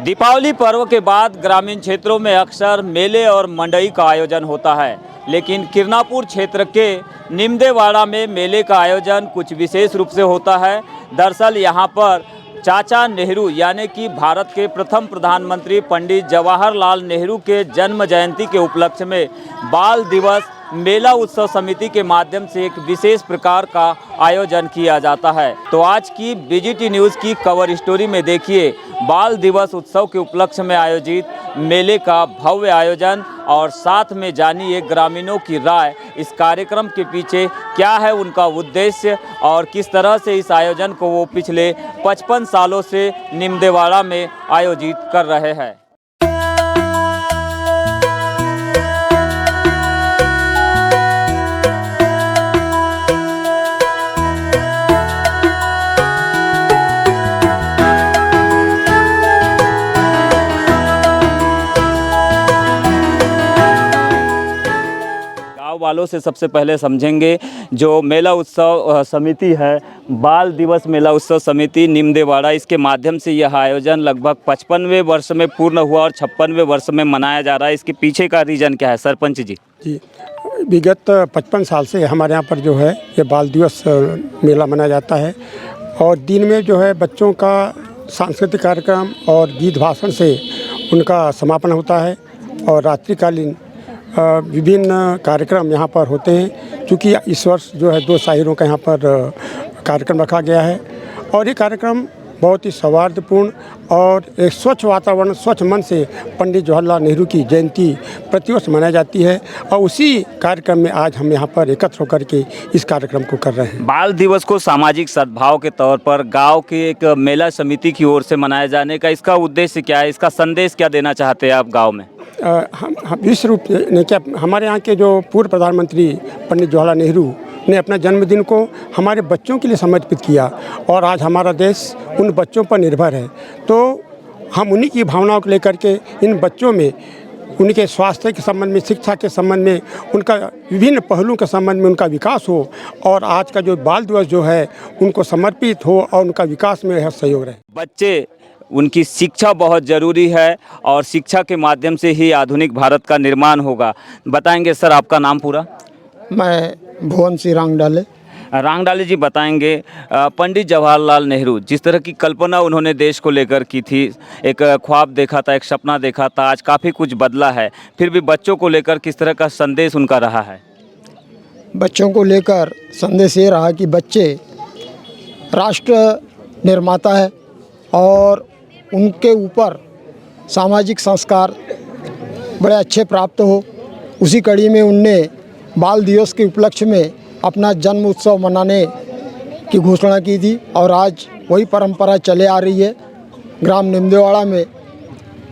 दीपावली पर्व के बाद ग्रामीण क्षेत्रों में अक्सर मेले और मंडई का आयोजन होता है, लेकिन किरनापुर क्षेत्र के निमदेवाड़ा में मेले का आयोजन कुछ विशेष रूप से होता है। दरअसल यहां पर चाचा नेहरू यानी कि भारत के प्रथम प्रधानमंत्री पंडित जवाहरलाल नेहरू के जन्म जयंती के उपलक्ष्य में बाल दिवस मेला उत्सव समिति के माध्यम से एक विशेष प्रकार का आयोजन किया जाता है। तो आज की बीजीटी न्यूज़ की कवर स्टोरी में देखिए बाल दिवस उत्सव के उपलक्ष्य में आयोजित मेले का भव्य आयोजन और साथ में जानिए ग्रामीणों की राय इस कार्यक्रम के पीछे क्या है, उनका उद्देश्य और किस तरह से इस आयोजन को वो पिछले 55 सालों से निमदेवाड़ा में आयोजित कर रहे हैं। वालों से सबसे पहले समझेंगे जो मेला उत्सव समिति है, बाल दिवस मेला उत्सव समिति निमदेवाड़ा, इसके माध्यम से यह आयोजन लगभग 55वें वर्ष में पूर्ण हुआ और 56वें वर्ष में मनाया जा रहा है। इसके पीछे का रीज़न क्या है सरपंच जी? जी, विगत 55 साल से हमारे यहाँ पर जो है ये बाल दिवस मेला मनाया जाता है और दिन में जो है बच्चों का सांस्कृतिक कार्यक्रम और गीत भाषण से उनका समापन होता है और रात्रिकालीन विभिन्न कार्यक्रम यहाँ पर होते हैं। चूँकि इस वर्ष जो है 2 शायरों का यहाँ पर कार्यक्रम रखा गया है और ये कार्यक्रम बहुत ही सौहार्दपूर्ण और एक स्वच्छ वातावरण, स्वच्छ मन से पंडित जवाहरलाल नेहरू की जयंती प्रतिवर्ष मनाई जाती है और उसी कार्यक्रम में आज हम यहाँ पर एकत्र होकर के इस कार्यक्रम को कर रहे हैं। बाल दिवस को सामाजिक सद्भाव के तौर पर गांव की एक मेला समिति की ओर से मनाए जाने का इसका उद्देश्य क्या है, इसका संदेश क्या देना चाहते हैं आप गाँव में? हम विश्व रूप ने क्या हमारे यहाँ के जो पूर्व प्रधानमंत्री पंडित जवाहरलाल नेहरू ने अपना जन्मदिन को हमारे बच्चों के लिए समर्पित किया और आज हमारा देश उन बच्चों पर निर्भर है। तो हम उन्हीं की भावनाओं को लेकर के इन बच्चों में उनके स्वास्थ्य के संबंध में, शिक्षा के संबंध में, उनका विभिन्न पहलुओं के संबंध में उनका विकास हो और आज का जो बाल दिवस जो है उनको समर्पित हो और उनका विकास में यह सहयोग रहे। बच्चे, उनकी शिक्षा बहुत ज़रूरी है और शिक्षा के माध्यम से ही आधुनिक भारत का निर्माण होगा। बताएंगे सर आपका नाम पूरा? मैं भुवन सिंह रांगडाले जी, बताएंगे पंडित जवाहरलाल नेहरू जिस तरह की कल्पना उन्होंने देश को लेकर की थी, एक ख्वाब देखा था, एक सपना देखा था, आज काफ़ी कुछ बदला है, फिर भी बच्चों को लेकर किस तरह का संदेश उनका रहा है? बच्चों को लेकर संदेश ये रहा कि बच्चे राष्ट्र निर्माता है और उनके ऊपर सामाजिक संस्कार बड़े अच्छे प्राप्त हो। उसी कड़ी में उनने बाल दिवस के उपलक्ष्य में अपना जन्म उत्सव मनाने की घोषणा की थी और आज वही परंपरा चले आ रही है। ग्राम निमदेवाड़ा में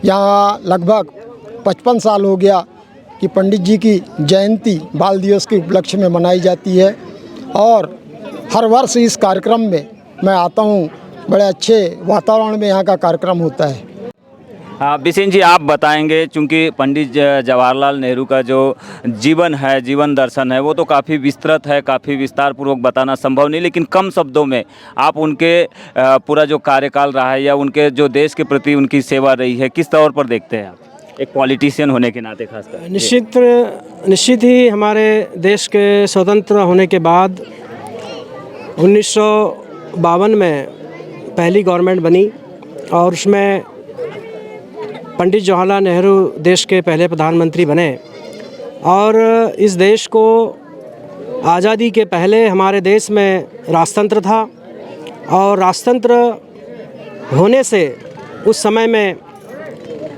यहाँ लगभग 55 साल हो गया कि पंडित जी की जयंती बाल दिवस के उपलक्ष्य में मनाई जाती है और हर वर्ष इस कार्यक्रम में मैं आता हूँ। बड़े अच्छे वातावरण में यहाँ का कार्यक्रम होता है। बिसेन जी, आप बताएंगे, चूंकि पंडित जवाहरलाल नेहरू का जो जीवन है, जीवन दर्शन है, वो तो काफ़ी विस्तृत है, काफ़ी विस्तार पूर्वक बताना संभव नहीं, लेकिन कम शब्दों में आप उनके पूरा जो कार्यकाल रहा है या उनके जो देश के प्रति उनकी सेवा रही है, किस तौर पर देखते हैं आप एक पॉलिटिशियन होने के नाते? खासकर निश्चित ही हमारे देश के स्वतंत्र होने के बाद 1952 में पहली गवर्नमेंट बनी और उसमें पंडित जवाहरलाल नेहरू देश के पहले प्रधानमंत्री बने और इस देश को आज़ादी के पहले हमारे देश में राजतंत्र था और राजतंत्र होने से उस समय में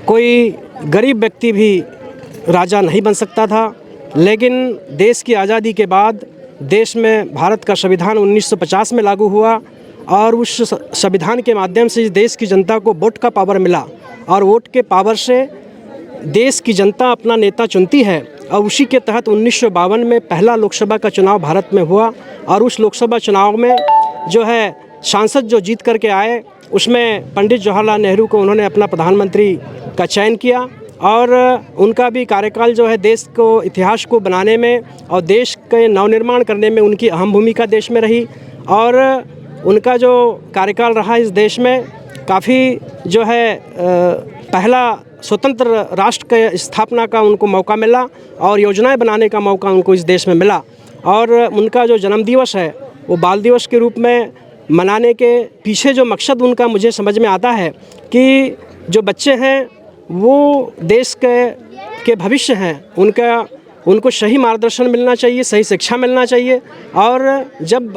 कोई गरीब व्यक्ति भी राजा नहीं बन सकता था। लेकिन देश की आज़ादी के बाद देश में भारत का संविधान 1950 में लागू हुआ और उस संविधान के माध्यम से देश की जनता को वोट का पावर मिला और वोट के पावर से देश की जनता अपना नेता चुनती है और उसी के तहत 1952 में पहला लोकसभा का चुनाव भारत में हुआ और उस लोकसभा चुनाव में जो है सांसद जो जीत करके आए उसमें पंडित जवाहरलाल नेहरू को उन्होंने अपना प्रधानमंत्री का चयन किया और उनका भी कार्यकाल जो है देश को इतिहास को बनाने में और देश के नवनिर्माण करने में उनकी अहम भूमिका देश में रही और उनका जो कार्यकाल रहा इस देश में काफ़ी जो है पहला स्वतंत्र राष्ट्र के स्थापना का उनको मौका मिला और योजनाएं बनाने का मौका उनको इस देश में मिला। और उनका जो जन्म दिवस है वो बाल दिवस के रूप में मनाने के पीछे जो मकसद उनका मुझे समझ में आता है कि जो बच्चे हैं वो देश के भविष्य हैं, उनको सही मार्गदर्शन मिलना चाहिए, सही शिक्षा मिलना चाहिए। और जब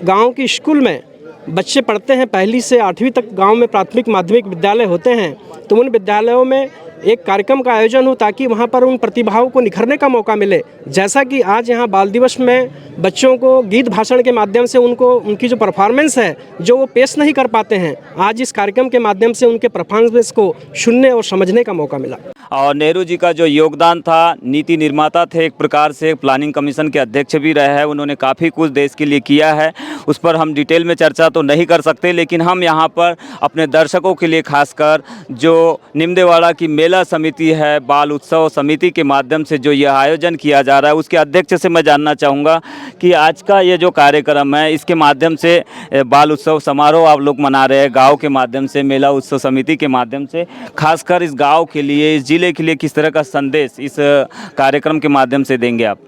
गांव की स्कूल में बच्चे पढ़ते हैं, पहली से 8वीं तक गांव में प्राथमिक माध्यमिक विद्यालय होते हैं, तो उन विद्यालयों में एक कार्यक्रम का आयोजन हो ताकि वहां पर उन प्रतिभाओं को निखरने का मौका मिले। जैसा कि आज यहाँ बाल दिवस में बच्चों को गीत भाषण के माध्यम से उनकी जो परफॉर्मेंस है जो वो पेश नहीं कर पाते हैं, आज इस कार्यक्रम के माध्यम से उनके परफॉर्मेंस को सुनने और समझने का मौका मिला। और नेहरू जी का जो योगदान था, नीति निर्माता थे, एक प्रकार से प्लानिंग कमीशन के अध्यक्ष भी रहे हैं, उन्होंने काफ़ी कुछ देश के लिए किया है। उस पर हम डिटेल में चर्चा तो नहीं कर सकते, लेकिन हम यहाँ पर अपने दर्शकों के लिए खासकर जो निमदेवाड़ा की मेला समिति है, बाल उत्सव समिति के माध्यम से जो यह आयोजन किया जा रहा है, उसके अध्यक्ष से मैं जानना चाहूँगा कि आज का ये जो कार्यक्रम है, इसके माध्यम से बाल उत्सव समारोह आप लोग मना रहे हैं गाँव के माध्यम से, मेला उत्सव समिति के माध्यम से, खासकर इस गाँव के लिए, इस जिले के लिए किस तरह का संदेश इस कार्यक्रम के माध्यम से देंगे आप?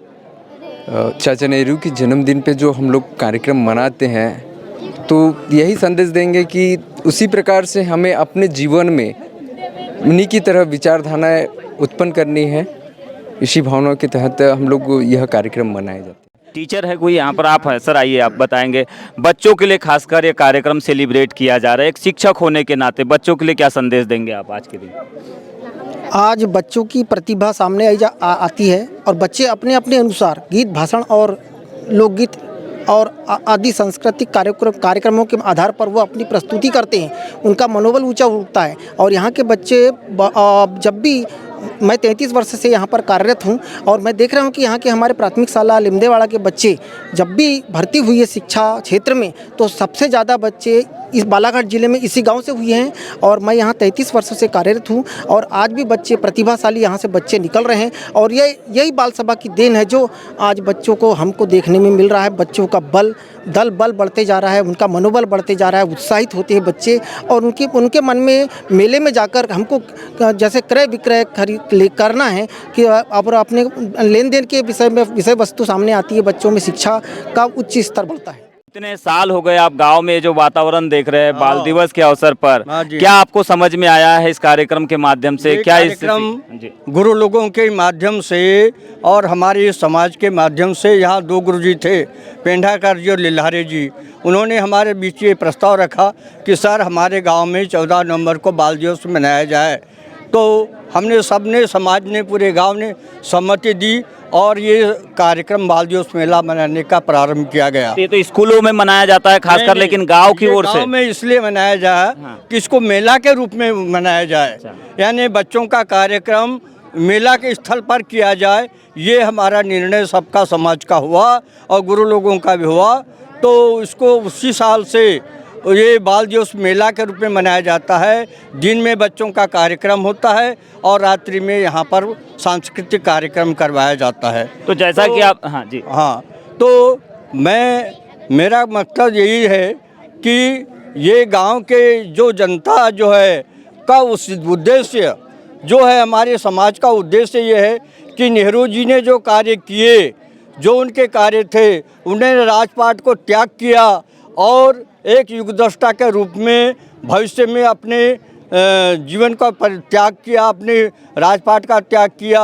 चाचा नेहरू की जन्मदिन पे जो हम लोग कार्यक्रम मनाते हैं, तो यही संदेश देंगे कि उसी प्रकार से हमें अपने जीवन में उन्हीं की तरह विचारधाराएं उत्पन्न करनी है। इसी भावना के तहत हम लोग यह कार्यक्रम मनाए जाते हैं। टीचर है कोई यहाँ पर? आप हैं सर, आइए आप बताएंगे बच्चों के लिए खासकर ये कार्यक्रम सेलिब्रेट किया जा रहा है, एक शिक्षक होने के नाते बच्चों के लिए क्या संदेश देंगे आप आज के दिन? आज बच्चों की प्रतिभा सामने आती है और बच्चे अपने अपने अनुसार गीत भाषण और लोकगीत और आदि सांस्कृतिक कार्यक्रमों के आधार पर वो अपनी प्रस्तुति करते हैं, उनका मनोबल ऊंचा उठता है। और यहाँ के बच्चे जब भी, मैं 33 वर्ष से यहाँ पर कार्यरत हूँ और मैं देख रहा हूँ कि यहाँ के हमारे प्राथमिक शाला लिमदेवाड़ा के बच्चे जब भी भर्ती हुई है शिक्षा क्षेत्र में, तो सबसे ज़्यादा बच्चे इस बालाघाट ज़िले में इसी गांव से हुए हैं। और मैं यहाँ 33 वर्षों से कार्यरत हूँ और आज भी बच्चे प्रतिभाशाली यहाँ से बच्चे निकल रहे हैं। और यही बाल सभा की देन है जो आज बच्चों को हमको देखने में मिल रहा है। बच्चों का दल बल बढ़ते जा रहा है, उनका मनोबल बढ़ते जा रहा है, उत्साहित होते हैं बच्चे। और उनके मन में मेले में जाकर हमको जैसे क्रय विक्रय करना है कि अब अपने लेन देन के विषय वस्तु सामने आती है, बच्चों में शिक्षा का उच्च स्तर बढ़ता है। इतने साल हो गए आप गांव में जो वातावरण देख रहे हैं बाल दिवस के अवसर पर, क्या आपको समझ में आया है इस कार्यक्रम के माध्यम से? क्या कार्यक्रम गुरु लोगों के माध्यम से और हमारे समाज के माध्यम से, यहाँ 2 गुरुजी थे, पेंढाकर जी और लिल्हारे जी, उन्होंने हमारे बीच ये प्रस्ताव रखा कि सर हमारे गांव में 14 नवंबर को बाल दिवस मनाया जाए। तो हमने सबने, समाज ने, पूरे गांव ने सहमति दी और ये कार्यक्रम बाल दिवस मेला मनाने का प्रारंभ किया गया। ये तो स्कूलों में मनाया जाता है खासकर, लेकिन गांव की ओर से गांव में इसलिए मनाया जाए कि इसको मेला के रूप में मनाया जाए, यानी बच्चों का कार्यक्रम मेला के स्थल पर किया जाए। ये हमारा निर्णय सबका समाज का हुआ और गुरु लोगों का भी हुआ। तो इसको उसी साल से ये बाल दिवस मेला के रूप में मनाया जाता है। दिन में बच्चों का कार्यक्रम होता है और रात्रि में यहाँ पर सांस्कृतिक कार्यक्रम करवाया जाता है। तो जैसा कि आप, हाँ जी, हाँ, तो मेरा मकसद यही है कि ये गांव के जो जनता जो है का उस उद्देश्य जो है, हमारे समाज का उद्देश्य ये है कि नेहरू जी ने जो कार्य किए, जो उनके कार्य थे, उन्होंने राजपाट को त्याग किया और एक युगदृष्टा के रूप में भविष्य में अपने जीवन का त्याग किया, अपने राजपाट का त्याग किया।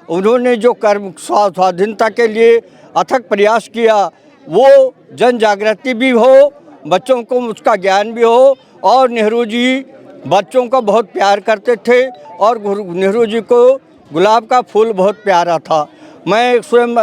उन्होंने जो कर्म स्वाधीनता के लिए अथक प्रयास किया, वो जन जागृति भी हो, बच्चों को उसका ज्ञान भी हो। और नेहरू जी बच्चों को बहुत प्यार करते थे और नेहरू जी को गुलाब का फूल बहुत प्यारा था। मैं स्वयं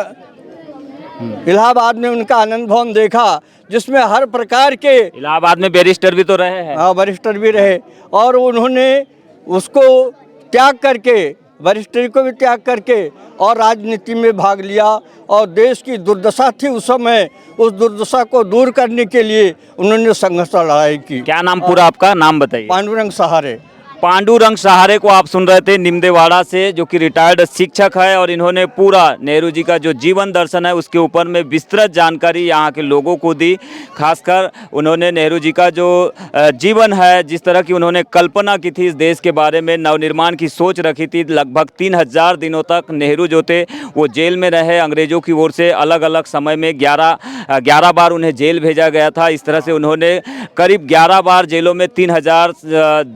इलाहाबाद में उनका आनंद भवन देखा, जिसमें हर प्रकार के, इलाहाबाद में बैरिस्टर भी तो रहे हैं। हाँ, बैरिस्टर भी रहे और उन्होंने उसको त्याग करके, बैरिस्टरी को भी त्याग करके और राजनीति में भाग लिया। और देश की दुर्दशा थी उस समय, उस दुर्दशा को दूर करने के लिए उन्होंने संघर्ष लड़ाई की। क्या नाम पूरा आपका? नाम बताइए। पांडुरंग सहारे। पांडुरंग सहारे को आप सुन रहे थे निमदेवाड़ा से, जो कि रिटायर्ड शिक्षक है और इन्होंने पूरा नेहरू जी का जो जीवन दर्शन है उसके ऊपर में विस्तृत जानकारी यहाँ के लोगों को दी। खासकर उन्होंने नेहरू जी का जो जीवन है, जिस तरह की उन्होंने कल्पना की थी इस देश के बारे में, नवनिर्माण की सोच रखी थी। लगभग 3000 दिनों तक नेहरू जो थे वो जेल में रहे। अंग्रेज़ों की ओर से अलग अलग समय में 11 बार उन्हें जेल भेजा गया था। इस तरह से उन्होंने करीब 11 बार जेलों में 3000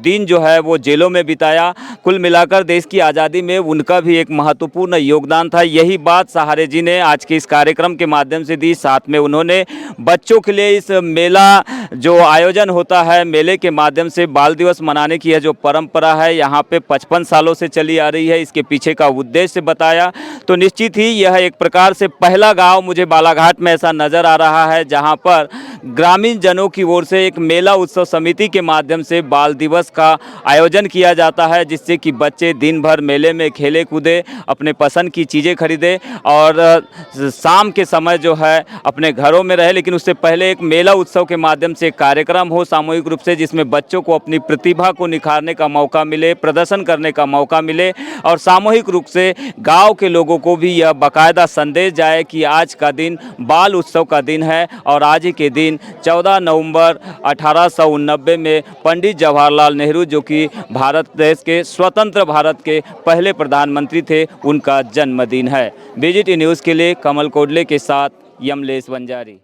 दिन जो है वो जेलों में बिताया। कुल मिलाकर देश की आज़ादी में उनका भी एक महत्वपूर्ण योगदान था। यही बात सहारे जी ने आज के इस कार्यक्रम के माध्यम से दी। साथ में उन्होंने बच्चों के लिए इस मेला जो आयोजन होता है, मेले के माध्यम से बाल दिवस मनाने की यह जो परंपरा है यहाँ पे 55 सालों से चली आ रही है, इसके पीछे का उद्देश्य बताया। तो निश्चित ही यह एक प्रकार से पहला गाँव मुझे बालाघाट में ऐसा नज़र आ रहा है जहाँ पर ग्रामीण जनों की ओर से एक मेला उत्सव समिति के माध्यम से बाल दिवस का आयोजन किया जाता है, जिससे कि बच्चे दिन भर मेले में खेले कूदे, अपने पसंद की चीज़ें खरीदे और शाम के समय जो है अपने घरों में रहे। लेकिन उससे पहले एक मेला उत्सव के माध्यम से कार्यक्रम हो सामूहिक रूप से, जिसमें बच्चों को अपनी प्रतिभा को निखारने का मौका मिले, प्रदर्शन करने का मौका मिले और सामूहिक रूप से गाँव के लोगों को भी यह बाकायदा संदेश जाए कि आज का दिन बाल उत्सव का दिन है। और आज ही के दिन 14 नवंबर 1889 में पंडित जवाहरलाल नेहरू, जो कि भारत देश के स्वतंत्र भारत के पहले प्रधानमंत्री थे, उनका जन्मदिन है। BGT न्यूज़ के लिए कमल कोडले के साथ यमलेश वंजारी।